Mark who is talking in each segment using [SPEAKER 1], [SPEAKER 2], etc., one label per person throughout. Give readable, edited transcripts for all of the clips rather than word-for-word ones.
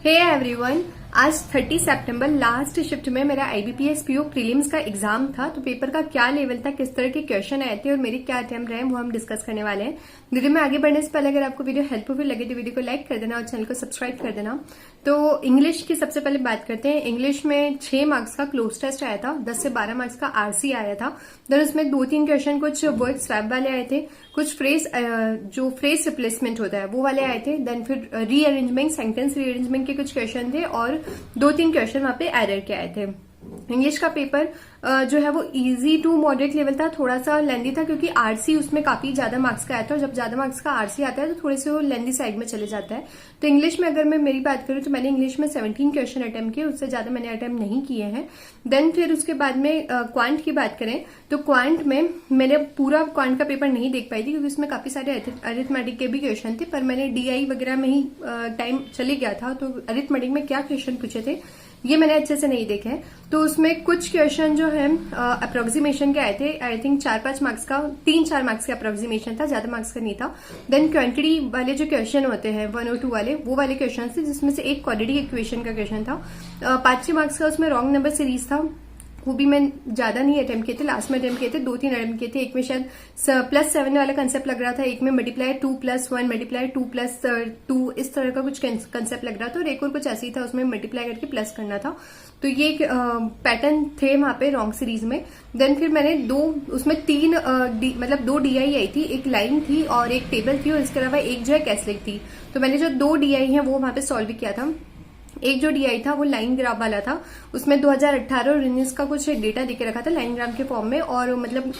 [SPEAKER 1] Hey everyone, आज 30 सितंबर last shift में मेरा IBPS PO प्रीलिम्स का एग्जाम था। तो पेपर का क्या लेवल था, किस तरह के क्वेश्चन आए थे और मेरे क्या अटेम्प्ट रहे वो हम डिस्कस करने वाले हैं। वीडियो में आगे बढ़ने से पहले अगर आपको वीडियो हेल्पफुल लगे तो वीडियो को लाइक कर देना और चैनल को सब्सक्राइब कर देना। तो इंग्लिश की सबसे पहले बात करते हैं। इंग्लिश में 6 मार्क्स का क्लोज टेस्ट आया था, 10 से 12 मार्क्स का RC आया था। देन उसमें 2-3 क्वेश्चन कुछ वर्ड स्वैप वाले आए थे, कुछ फ्रेज जो फ्रेज रिप्लेसमेंट होता है वो वाले आए थे। देन फिर रीअरेंजमेंट, सेंटेंस रीअरेंजमेंट के कुछ क्वेश्चन थे और 2-3 क्वेश्चन वहां पे एरर के आए थे। इंग्लिश का पेपर जो है वो इजी टू मॉडरेट लेवल था, थोड़ा सा लेंदी था क्योंकि RC उसमें काफी ज्यादा मार्क्स का आया था और जब ज्यादा मार्क्स का RC आता है तो थोड़े से वो लेंदी साइड में चले जाता है। तो इंग्लिश में अगर मैं मेरी बात करूं तो मैंने इंग्लिश में 17 क्वेश्चन अटेम्प्ट किए, उससे ज्यादा मैंने अटेम्प्ट नहीं किए हैं। देन फिर उसके बाद में क्वांट की बात करें तो क्वांट में मैंने पूरा क्वांट का पेपर नहीं देख पाई थी क्योंकि उसमें काफी सारे अरिथमेटिक के भी क्वेश्चन थे, पर मैंने DI वगैरह में ही टाइम चले गया था। तो अरिथमेटिक में क्या क्वेश्चन पूछे थे ये मैंने अच्छे से नहीं देखे। तो उसमें कुछ क्वेश्चन जो है अप्रोक्सीमेशन के आए थे, आई थिंक 4-5 मार्क्स का, 3-4 मार्क्स का अप्रोक्सीमेशन था, ज्यादा मार्क्स का नहीं था। देन क्वांटिटी वाले जो क्वेश्चन होते हैं 1 और 2 वाले, वो वाले क्वेश्चन थे जिसमें से एक क्वाड्रेटिक इक्वेशन का क्वेश्चन था। 5-6 मार्क्स का उसमें रॉन्ग नंबर सीरीज था, वो भी मैं ज्यादा नहीं अटेम्प्ट किए थे, लास्ट में अटेम्प्ट किए थे, 2-3 अटेम्प्ट किए थे। एक में शायद +7 वाला कंसेप्ट लग रहा था, एक में मल्टीप्लाई 2+1 मल्टीप्लाई 2+2 इस तरह का कुछ कंसेप्ट लग रहा था और एक और कुछ ऐसे ही था, उसमें मल्टीप्लाई करके प्लस करना था। तो ये एक पैटर्न थे वहां पे रॉन्ग सीरीज में। देन फिर मैंने उसमें 2 DI आई थी, एक लाइन थी और एक टेबल थी और इसके अलावा एक जो है कैसलिक थी। तो मैंने जो 2 DI है वो वहां पे सॉल्व किया था। एक जो DI था वो लाइन ग्राफ वाला था, उसमें 2018 और 19 का कुछ डेटा देके रखा था लाइन ग्राफ के फॉर्म में और मतलब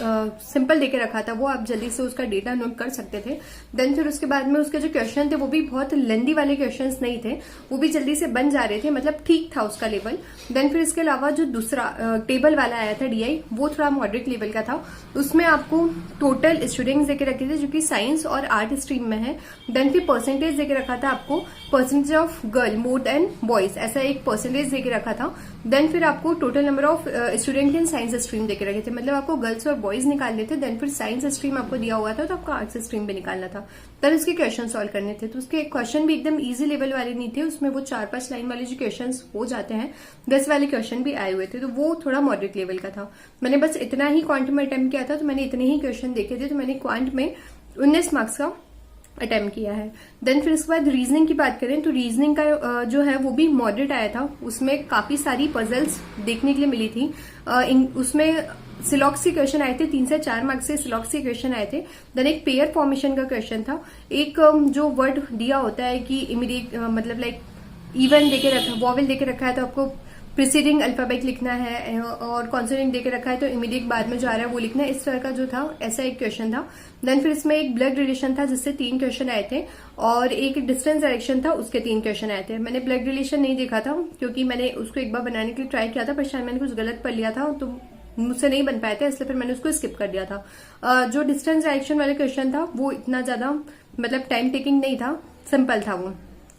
[SPEAKER 1] सिंपल देके रखा था, वो आप जल्दी से उसका डेटा नोट कर सकते थे। देन फिर उसके बाद में उसके जो क्वेश्चन थे वो भी बहुत लेंदी वाले क्वेश्चंस नहीं थे, वो भी जल्दी से बन जा रहे थे, मतलब ठीक था उसका लेवल। देन फिर इसके अलावा जो दूसरा टेबल वाला आया था DI वो थोड़ा मॉडरेट लेवल का था, उसमें आपको टोटल स्टूडेंट्स देके रखे थे जो कि साइंस और आर्ट स्ट्रीम में है। देन फिर परसेंटेज देके रखा था आपको, percentage of girl more than boys, ऐसा एक परसेंटेज देके रखा था। देन फिर आपको total number of student in science stream देके रखे थे, मतलब आपको गर्ल्स और बॉयज निकालने थे। देन फिर साइंस स्ट्रीम आपको दिया हुआ था तो आपको आर्ट्स स्ट्रीम भी निकालना था। तब उसके क्वेश्चन सॉल्व करने थे, तो उसके क्वेश्चन भी एकदम इजी लेवल वाले नहीं थे, उसमें वो 4-5 लाइन वाले जो क्वेश्चन हो जाते हैं 10 वाले क्वेश्चन भी आए हुए थे, तो वो थोड़ा मॉडरेट लेवल का था। मैंने बस इतना ही क्वांट में अटेम्प्ट किया था, तो मैंने इतने ही क्वेश्चन देखे थे, तो मैंने क्वांट में 19 मार्क्स का अटेम्प्ट किया है। देन फिर उसके बाद रीजनिंग की बात करें तो रीजनिंग का जो है वो भी मॉडरेट आया था, उसमें काफी सारी पजल्स देखने के लिए मिली थी। उसमें सिलॉक्स के क्वेश्चन आए थे, 3 से 4 मार्क्स से सिलॉक्स के क्वेश्चन आए थे। देन एक पेयर फॉर्मेशन का क्वेश्चन था, एक जो वर्ड दिया होता है कि इमीडिएट मतलब लाइक इवन देके रखा, वॉवेल देके रखा है तो आपको प्रीसीडिंग अल्फाबेट लिखना है और कॉन्सोनेंट देके रखा है तो इमीडिएट बाद में जो आ रहा है वो लिखना है, इस तरह का जो था ऐसा एक क्वेश्चन था। देन फिर इसमें एक ब्लड रिलेशन था जिससे 3 क्वेश्चन आए थे और एक डिस्टेंस डायरेक्शन था, उसके 3 क्वेश्चन आए थे। मैंने ब्लड रिलेशन नहीं देखा था क्योंकि मैंने उसको एक बार बनाने के लिए ट्राई किया था, पर शायद मैंने कुछ गलत पढ़ लिया था तो मुझसे नहीं बन पाया था, इसलिए फिर मैंने उसको स्किप कर दिया था। जो डिस्टेंस डायरेक्शन वाले क्वेश्चन था वो इतना ज्यादा मतलब टाइम टेकिंग नहीं था, सिंपल था, वो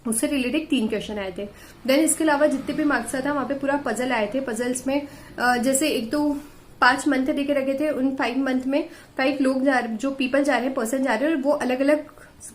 [SPEAKER 1] उससे रिलेटेड 3 क्वेश्चन आए थे। देन इसके अलावा जितने भी मार्क्स था वहां पे पूरा पजल आए थे। पजल्स में जैसे एक तो 5 मंथ देके रखे थे, उन 5 मंथ में 5 लोग जो पीपल जा रहे हैं, पर्सन जा रहे हैं और वो अलग अलग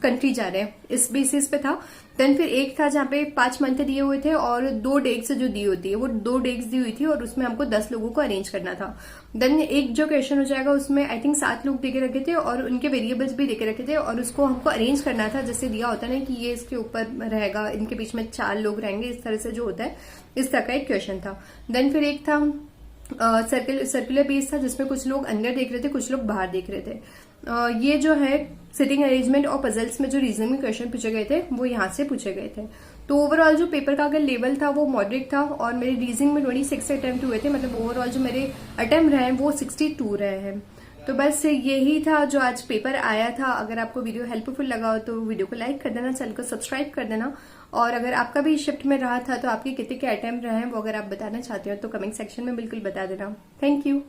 [SPEAKER 1] कंट्री जा रहे हैं, इस बेसिस पे था। देन फिर एक था जहां पे 5 मंथ दिए हुए थे और 2 डेट्स जो दी होती है वो 2 डेट्स दी हुई थी और उसमें हमको 10 लोगों को अरेंज करना था। देन एक जो क्वेश्चन हो जाएगा उसमें आई थिंक 7 लोग देके रखे थे और उनके वेरिएबल्स भी देके रखे थे और उसको हमको अरेंज करना था, जैसे दिया होता है ना कि ये इसके ऊपर रहेगा, इनके बीच में 4 लोग रहेंगे, इस तरह से जो होता है इस तरह का एक क्वेश्चन था। देन फिर एक था सर्कुलर बेस था जिसमें कुछ लोग अंदर देख रहे थे, कुछ लोग बाहर देख रहे थे। ये जो है सिटिंग अरेंजमेंट और पजल्स में जो रीजनिंग में क्वेश्चन पूछे गए थे वो यहाँ से पूछे गए थे। तो ओवरऑल जो पेपर का अगर लेवल था वो मॉडरेट था और मेरे रीजनिंग में 26 अटेम्प्ट हुए थे, मतलब ओवरऑल जो मेरे अटेम्प्ट रहे हैं वो 62 रहे हैं। तो बस यही था जो आज पेपर आया था। अगर आपको वीडियो हेल्पफुल लगा हो तो वीडियो को लाइक कर देना, चैनल को सब्सक्राइब कर देना और अगर आपका भी शिफ्ट में रहा था तो आपके कितने के अटेम्प्ट रहे हैं वो अगर आप बताना चाहते हो तो कमेंट सेक्शन में बिल्कुल बता देना। Thank you.